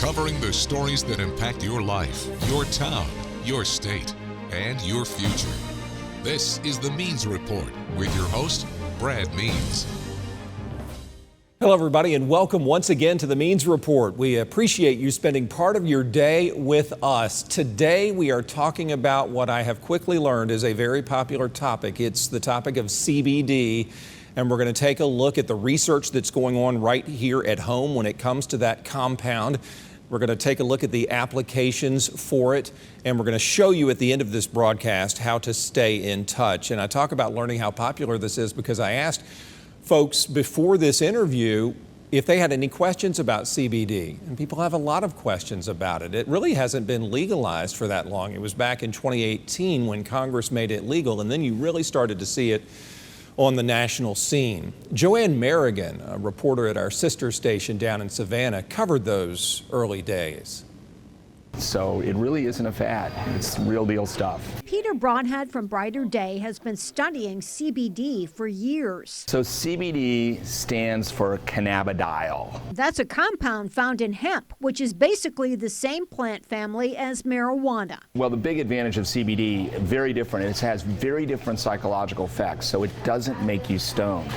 covering the stories that impact your life, your town, your state, and your future. This is the Means Report with your host, Brad Means. Hello, everybody, and welcome once again to the Means Report. We appreciate you spending part of your day with us. Today, we are talking about what I have quickly learned is a very popular topic. It's the topic of CBD, and we're going to take a look at the research that's going on right here at home when it comes to that compound. We're going to take a look at the applications for it, and we're going to show you at the end of this broadcast how to stay in touch. And I talk about learning how popular this is because I asked folks before this interview if they had any questions about CBD, and people have a lot of questions about it. It really hasn't been legalized for that long. It was back in 2018 when Congress made it legal, and then you really started to see it on the national scene. Joanne Merrigan, a reporter at our sister station down in Savannah, covered those early days. So it really isn't a fad. It's real deal stuff. Peter Broadhead from Brighter Day has been studying CBD for years. So CBD stands for cannabidiol. That's a compound found in hemp, which is basically the same plant family as marijuana. Well, the big advantage of CBD, very different. It has very different psychological effects, so it doesn't make you stoned.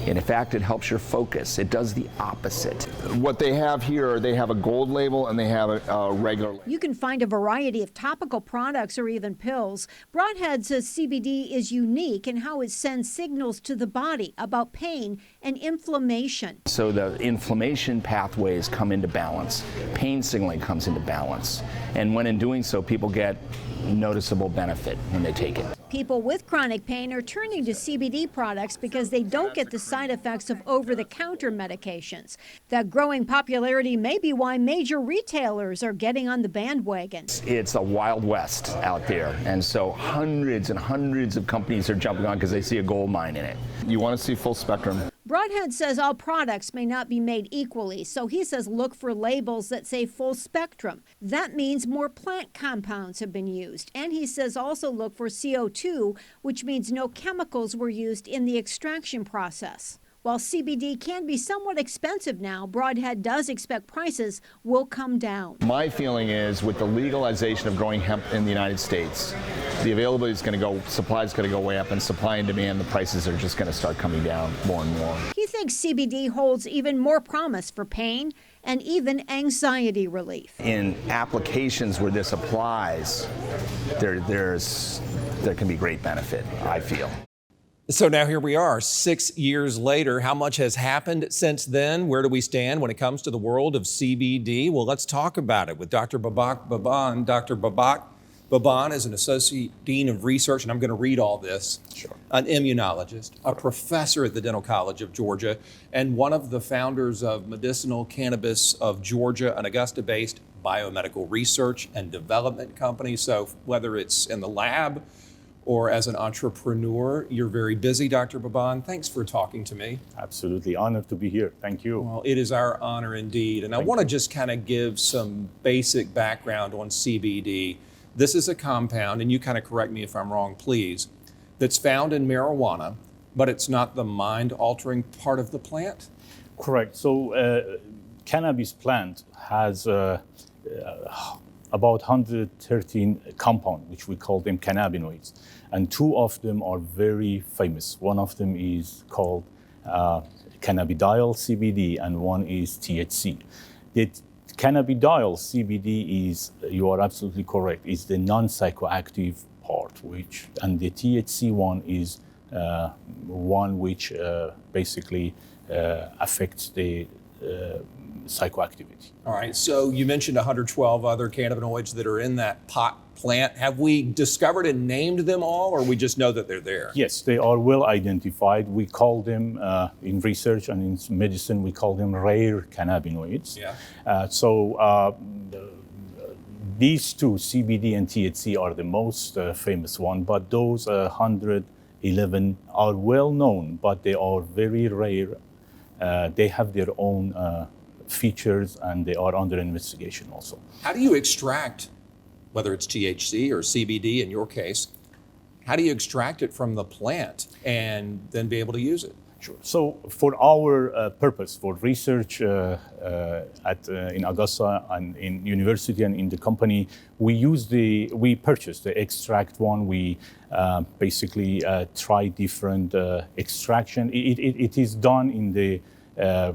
And in fact, it helps your focus. It does the opposite. What they have here, they have a gold label and they have a regular. You can find a variety of topical products or even pills. Broadhead says CBD is unique in how it sends signals to the body about pain and inflammation. So the inflammation pathways come into balance. Pain signaling comes into balance. And when in doing so, people get noticeable benefit when they take it. People with chronic pain are turning to CBD products because they don't get the side effects of over-the-counter medications. That growing popularity may be why major retailers are getting on the bandwagon. It's a wild west out there, and so hundreds and hundreds of companies are jumping on because they see a gold mine in it. You want to see full spectrum. Broadhead says all products may not be made equally, so he says look for labels that say full spectrum. That means more plant compounds have been used. And he says also look for CO2, which means no chemicals were used in the extraction process. While CBD can be somewhat expensive now, Broadhead does expect prices will come down. My feeling is with the legalization of growing hemp in the United States, the availability is going to go, supply is going to go way up, and supply and demand, the prices are just going to start coming down more and more. He thinks CBD holds even more promise for pain and even anxiety relief. In applications where this applies, there can be great benefit, I feel. So now here we are, 6 years later. How much has happened since then? Where do we stand when it comes to the world of CBD? Well, let's talk about it with Dr. Babak Baban. Dr. Babak Baban is an Associate Dean of Research, and I'm going to read all this. Sure. An immunologist, a professor at the Dental College of Georgia, and one of the founders of Medicinal Cannabis of Georgia, an Augusta-based biomedical research and development company. So whether it's in the lab or as an entrepreneur, you're very busy, Dr. Baban. Thanks for talking to me. Absolutely honored to be here. Thank you. Well, it is our honor indeed. And I want to just kind of give some basic background on CBD. This is a compound, and you kind of correct me if I'm wrong, please, that's found in marijuana, but it's not the mind-altering part of the plant? Correct. So cannabis plant has about 113 compounds, which we call them cannabinoids. And two of them are very famous. One of them is called cannabidiol CBD, and one is THC. The cannabidiol CBD is, you are absolutely correct, is the non-psychoactive part, and the THC one is one which basically affects the psychoactivity. All right, so you mentioned 112 other cannabinoids that are in that pot plant. Have we discovered and named them all, or we just know that they're there? Yes, they are well identified. We call them, in research and in medicine, we call them rare cannabinoids. Yeah. These two, CBD and THC, are the most famous one, but those 111 are well known, but they are very rare. They have their own features, and they are under investigation also. How do you extract, whether it's THC or CBD in your case, how do you extract it from the plant and then be able to use it? Sure. So for our purpose, for research in Augusta and in university and in the company, we purchased the extract one. We basically try different extraction. It is done in the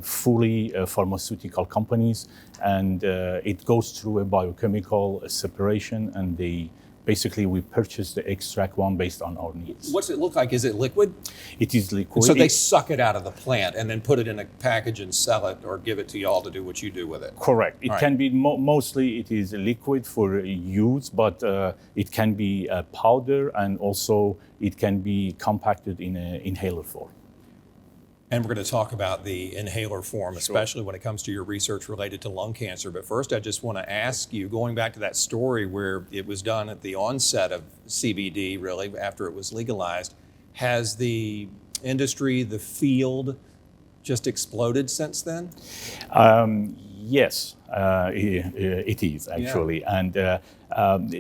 fully pharmaceutical companies, and it goes through a biochemical separation, and basically we purchase the extract one based on our needs. What's it look like? Is it liquid? It is liquid. So they suck it out of the plant and then put it in a package and sell it, or give it to y'all to do what you do with it? Correct. It All right. can be mostly it is liquid for use, but it can be powder, and also it can be compacted in an inhaler form. And we're going to talk about the inhaler form, especially when it comes to your research related to lung cancer. But first, I just want to ask you, going back to that story where it was done at the onset of CBD, really, after it was legalized, has the industry, the field, just exploded since then? Yes, it is actually. Yeah. And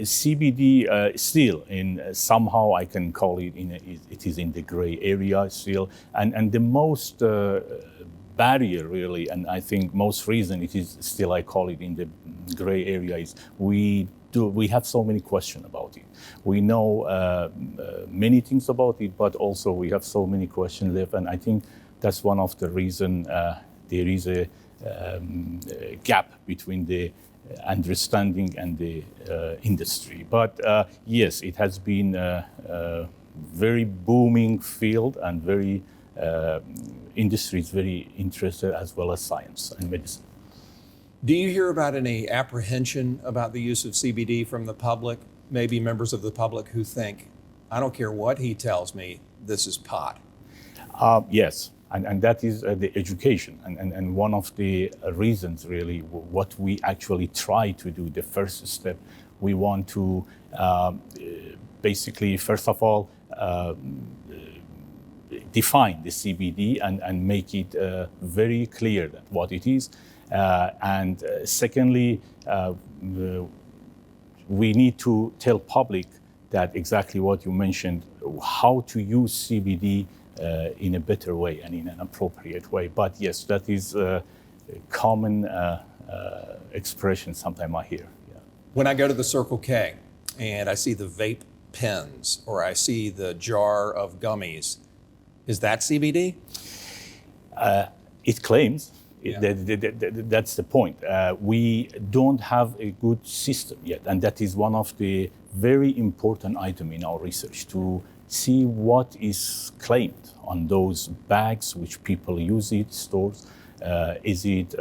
CBD still somehow I can call it it is in the gray area still. And the most barrier really, and I think most reason it is still I call it in the gray area, is we have so many questions about it. We know many things about it, but also we have so many questions left, and I think that's one of the reason there is a gap between the understanding and the industry. But yes, it has been a very booming field, and very industry is very interested, as well as science and medicine. Do you hear about any apprehension about the use of CBD from the public? Maybe members of the public who think, I don't care what he tells me, this is pot. Yes. And that is the education. And one of the reasons, really, what we actually try to do, the first step, we want to basically, first of all, define the CBD and make it very clear that what it is. And secondly, we need to tell public that exactly what you mentioned, how to use CBD in a better way and in an appropriate way. But yes, that is a common expression sometimes I hear. Yeah. When I go to the Circle K and I see the vape pens, or I see the jar of gummies, is that CBD? It claims. Yeah. That's the point. We don't have a good system yet, and that is one of the very important items in our research, to see what is claimed on those bags which people use it, stores. Is it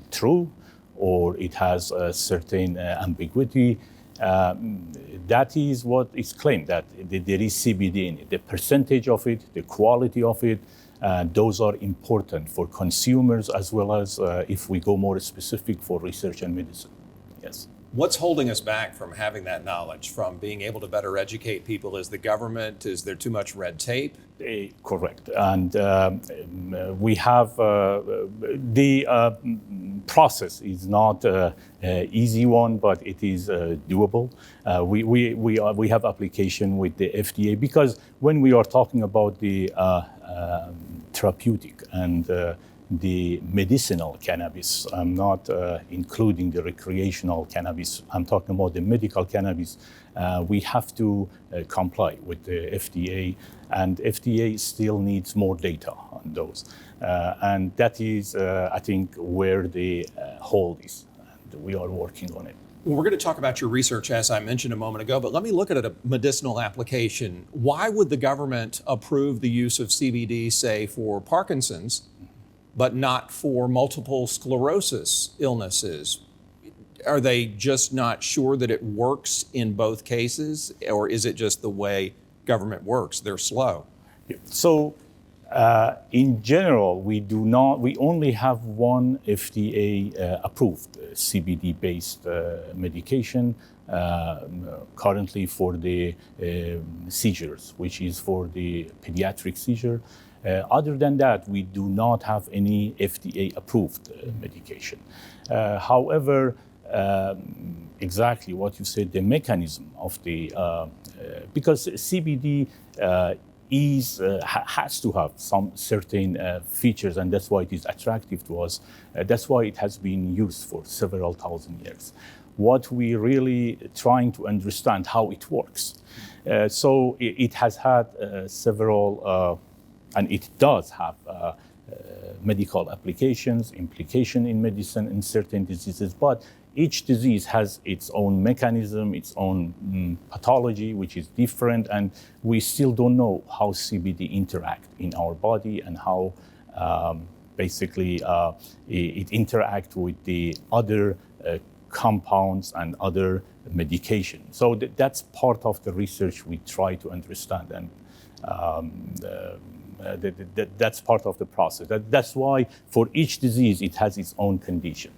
true, or it has a certain ambiguity? That is what is claimed, that there is CBD in it. The percentage of it, the quality of it, those are important for consumers, as well as if we go more specific, for research and medicine. Yes. What's holding us back from having that knowledge, from being able to better educate people? Is the government? Is there too much red tape? Correct. And we have the process is not an easy one, but it is doable. We have application with the FDA, because when we are talking about the therapeutic and the medicinal cannabis, I'm not including the recreational cannabis, I'm talking about the medical cannabis, we have to comply with the FDA, and FDA still needs more data on those. And that is, I think, where the hold is, and we are working on it. Well, we're going to talk about your research, as I mentioned a moment ago, but let me look at a medicinal application. Why would the government approve the use of CBD, say, for Parkinson's, but not for multiple sclerosis illnesses? Are they just not sure that it works in both cases, or is it just the way government works? They're slow. So in general, we only have one FDA approved CBD-based medication currently for the seizures, which is for the pediatric seizure. Other than that, we do not have any FDA-approved medication. However, exactly what you said, the mechanism of the, because CBD has to have some certain features, and that's why it is attractive to us. That's why it has been used for several thousand years. What we really trying to understand how it works. So it has had several, and it does have medical applications, implication in medicine in certain diseases, but each disease has its own mechanism, its own pathology, which is different, and we still don't know how CBD interact in our body and how basically it interact with the other compounds and other medication. So that's part of the research we try to understand, and that's part of the process. That's why for each disease it has its own condition.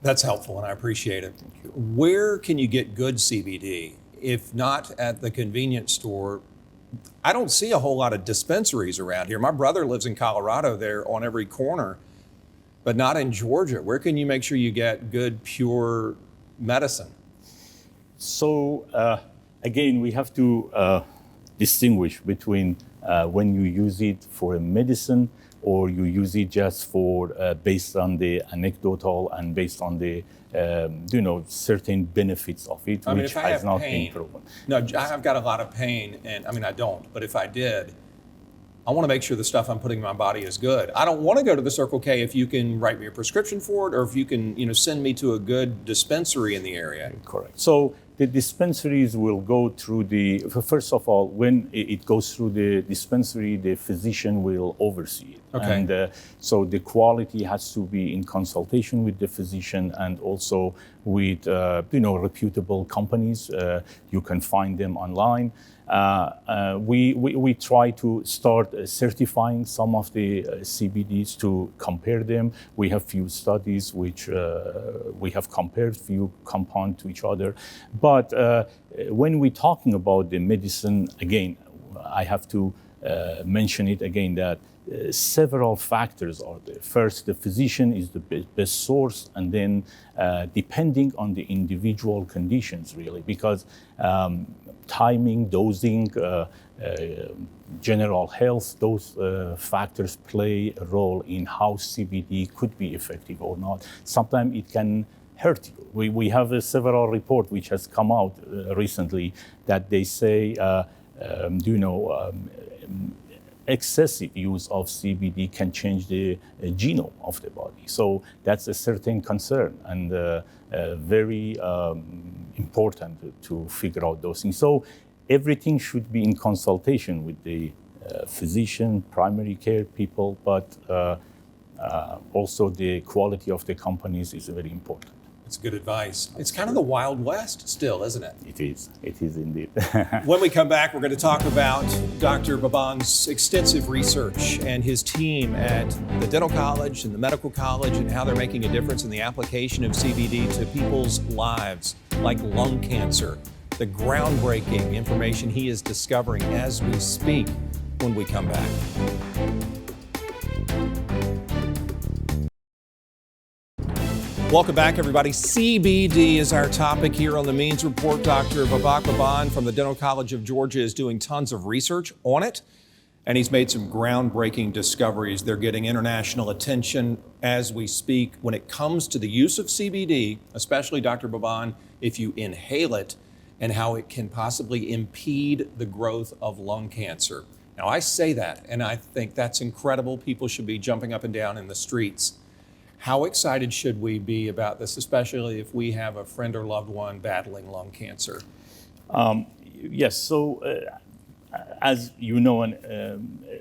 That's helpful, and I appreciate it. Where can you get good CBD? If not at the convenience store, I don't see a whole lot of dispensaries around here. My brother lives in Colorado. They're on every corner, but not in Georgia. Where can you make sure you get good, pure medicine? So again, we have to distinguish between when you use it for a medicine or you use it just for based on the anecdotal and based on the certain benefits of it, I mean, which if I has have not pain, been proven. No, I've got a lot of pain, and I mean, I don't, but if I did, I want to make sure the stuff I'm putting in my body is good. I don't want to go to the Circle K if you can write me a prescription for it, or if you can, send me to a good dispensary in the area. Correct. So the dispensaries will go through first of all, when it goes through the dispensary, the physician will oversee it. Okay. And so the quality has to be in consultation with the physician and also with, reputable companies. You can find them online. We try to start certifying some of the CBDs to compare them. We have few studies which we have compared few compounds to each other. But when we're talking about the medicine, again, I have to mention it again that several factors are there. First, the physician is the best source, and then depending on the individual conditions, really, because timing, dosing, general health, those factors play a role in how CBD could be effective or not. Sometimes it can hurt you. We have several reports which has come out recently that they say, excessive use of CBD can change the genome of the body. So that's a certain concern and very important to figure out those things. So everything should be in consultation with the physician, primary care people, but also the quality of the companies is very important. That's good advice. It's kind of the Wild West still, isn't it? It is indeed. When we come back, we're going to talk about Dr. Baban's extensive research and his team at the dental college and the medical college and how they're making a difference in the application of CBD to people's lives, like lung cancer, the groundbreaking information he is discovering as we speak when we come back. Welcome back, everybody. CBD is our topic here on the Means Report. Dr. Babak Baban from the Dental College of Georgia is doing tons of research on it, and he's made some groundbreaking discoveries. They're getting international attention as we speak when it comes to the use of CBD, especially, Dr. Baban, if you inhale it, and how it can possibly impede the growth of lung cancer. Now, I say that, and I think that's incredible. People should be jumping up and down in the streets. How excited should we be about this, especially if we have a friend or loved one battling lung cancer? Yes, so as you know and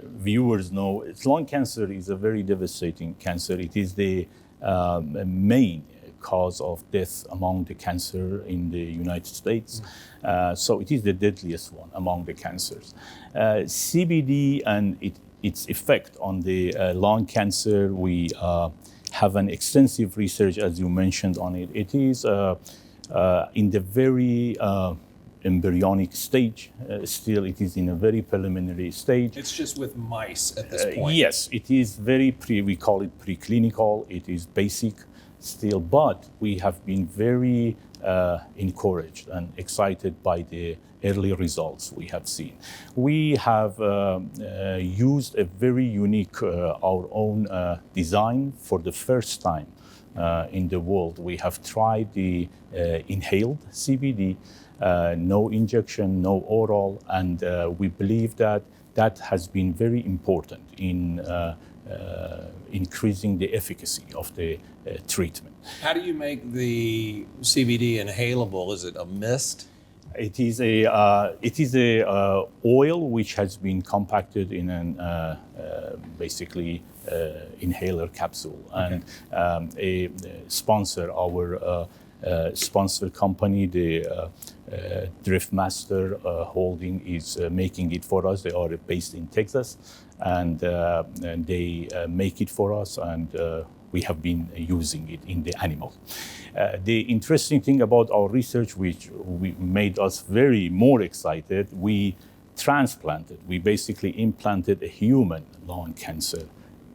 viewers know, lung cancer is a very devastating cancer. It is the main cause of death among the cancer in the United States. So it is the deadliest one among the cancers. CBD and its effect on the lung cancer, we have an extensive research, as you mentioned, on it. It is in the very embryonic stage. Still, it is in a very preliminary stage. It's just with mice at this point. Yes, it is very we call it preclinical. It is basic. still, but we have been very encouraged and excited by the early results we have seen. We have used a very unique, our own design for the first time in the world. We have tried the inhaled CBD, no injection, no oral, and we believe that that has been very important in increasing the efficacy of the treatment. How do you make the CBD inhalable? Is it a mist? It is a oil which has been compacted in an basically inhaler capsule, and a sponsor, our sponsor company, the Driftmaster Holding, is making it for us. They are based in Texas, and they make it for us, and we have been using it in the animal. The interesting thing about our research, which made us very more excited, we basically implanted a human lung cancer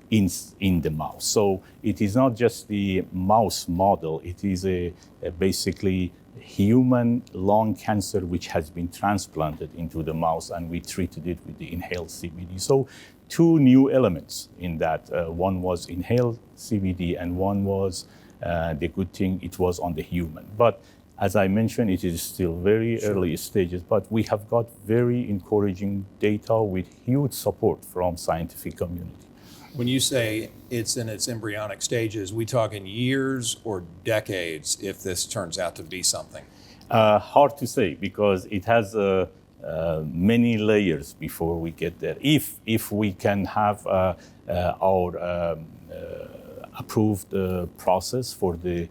in the mouse. So it is not just the mouse model, it is a basically human lung cancer which has been transplanted into the mouse, and we treated it with the inhaled CBD. So two new elements in that. One was inhaled CBD, and one was the good thing, it was on the human. But as I mentioned, it is still very early stages, but we have got very encouraging data with huge support from scientific community. When you say it's in its embryonic stages, we talking years or decades if this turns out to be something? Hard to say, because it has many layers before we get there. If we can have our approved process for the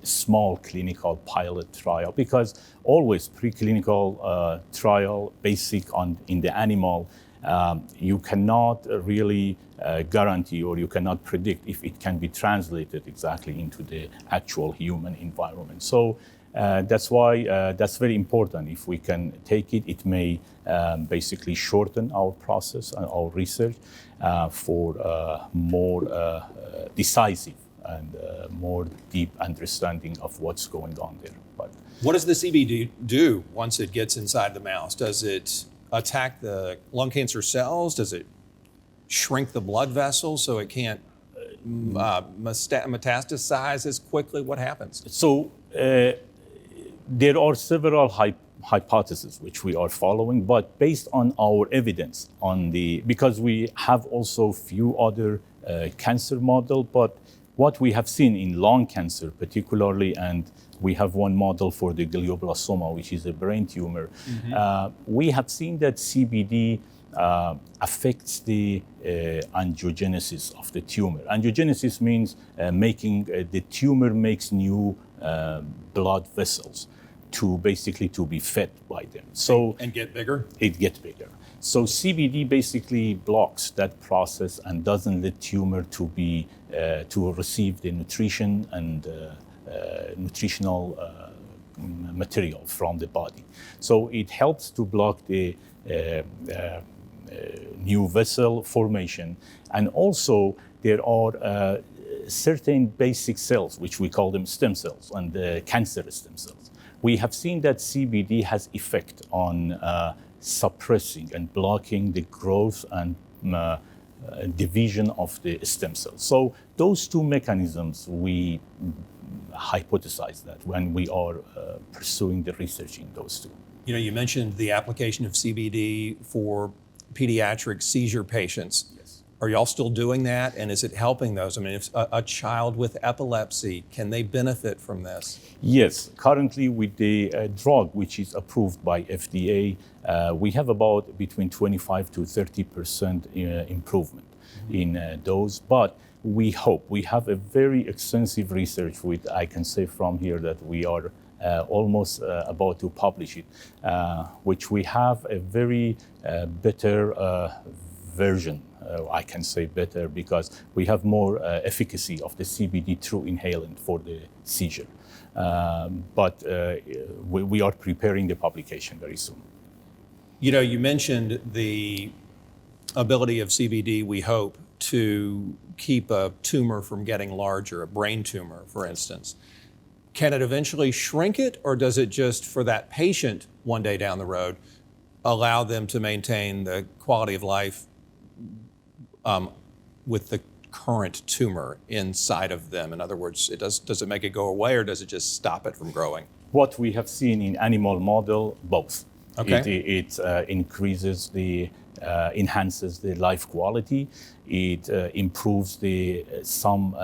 small clinical pilot trial, because always preclinical trial, basic in the animal, you cannot really guarantee, or you cannot predict if it can be translated exactly into the actual human environment. So that's why that's very important. If we can take it, it may basically shorten our process and our research for more decisive and more deep understanding of what's going on there. But what does the CBD do once it gets inside the mouse? Does it attack the lung cancer cells? Does it shrink the blood vessels so it can't metastasize as quickly? What happens? So there are several hypotheses which we are following, but based on our evidence because we have also few other cancer model, but what we have seen in lung cancer particularly, and we have one model for the glioblastoma, which is a brain tumor, we have seen that CBD affects the angiogenesis of the tumor. Angiogenesis means the tumor makes new blood vessels to be fed by them. So and get bigger? It gets bigger. So CBD basically blocks that process and doesn't let tumor to receive the nutrition and nutritional material from the body. So it helps to block the new vessel formation. And also there are certain basic cells, which we call them stem cells, and cancer stem cells. We have seen that CBD has effect on suppressing and blocking the growth and division of the stem cells. So those two mechanisms, we hypothesize that when we are pursuing the research in those two. You know, you mentioned the application of CBD for pediatric seizure patients. Yes. Are y'all still doing that? And is it helping those? I mean, if a child with epilepsy, can they benefit from this? Yes. Currently with the drug, which is approved by FDA, we have about between 25 to 30% improvement in those. But we have a very extensive research with, I can say from here that we are almost about to publish it, which we have a very better version. I can say better because we have more efficacy of the CBD through inhalant for the seizure. But we are preparing the publication very soon. You know, you mentioned the ability of CBD, we hope, to keep a tumor from getting larger, a brain tumor, for instance. Can it eventually shrink it, or does it just, for that patient one day down the road, allow them to maintain the quality of life with the current tumor inside of them? In other words, does it make it go away, or does it just stop it from growing? What we have seen in animal model, both. Okay. It increases enhances the life quality. It improves some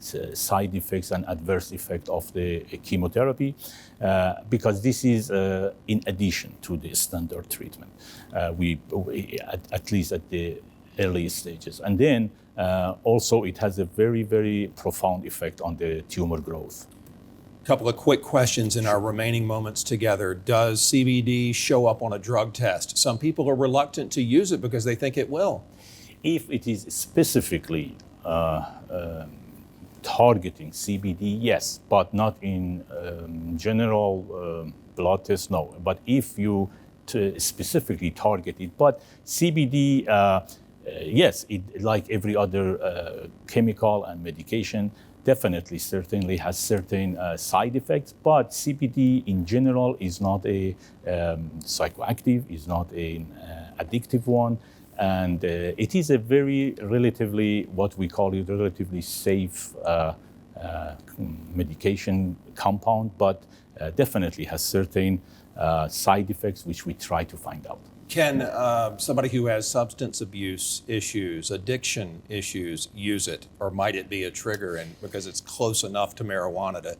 side effects and adverse effect of the chemotherapy, because this is in addition to the standard treatment. We at least at the early stages, and then also it has a very, very profound effect on the tumor growth. Couple of quick questions in our remaining moments together. Does CBD show up on a drug test? Some people are reluctant to use it because they think it will. If it is specifically targeting CBD, yes, but not in general blood tests, no. But if you specifically target it, but CBD, yes, it, like every other chemical and medication, definitely, certainly has certain side effects, but CBD in general is not a psychoactive, is not an addictive one, and it is a very relatively, what we call it, relatively safe medication compound, but definitely has certain side effects which we try to find out. Can somebody who has substance abuse issues, addiction issues, use it, or might it be a trigger, and because it's close enough to marijuana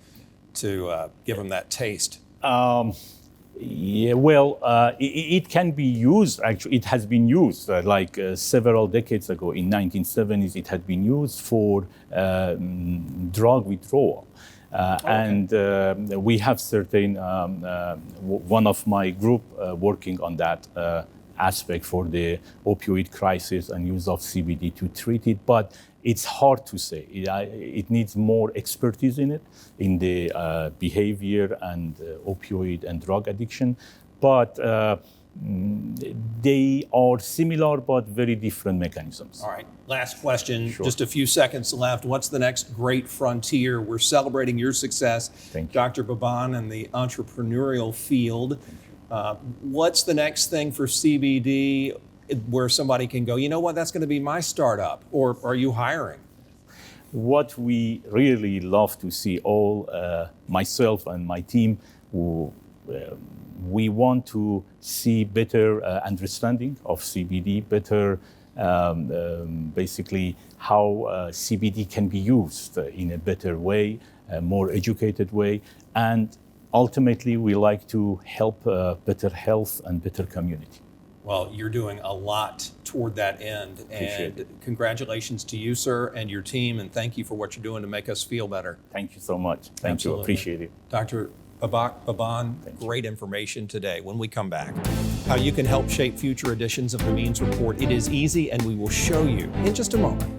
to give them that taste? Yeah, well, it can be used. Actually, it has been used several decades ago. In 1970s, it had been used for drug withdrawal. And we have certain, one of my group working on that aspect for the opioid crisis and use of CBD to treat it, but it's hard to say. It needs more expertise in it, in the behavior and opioid and drug addiction, but they are similar but very different mechanisms. All right, last question, Sure. Just a few seconds left. What's the next great frontier? We're celebrating your success, Thank you. Dr. Baban, in the entrepreneurial field. What's the next thing for CBD where somebody can go, you know what, that's going to be my startup, or are you hiring? What we really love to see, all myself and my team, we want to see better understanding of CBD, better basically how CBD can be used in a better way, a more educated way, and ultimately we like to help better health and better community. Well, you're doing a lot toward that end, and congratulations to you, sir, and your team, and thank you for what you're doing to make us feel better. Thank you so much. Thank Absolutely. you. Appreciate it. Dr. Babak Baban, great information today. When we come back, how you can help shape future editions of the Means Report. It is easy, and we will show you in just a moment.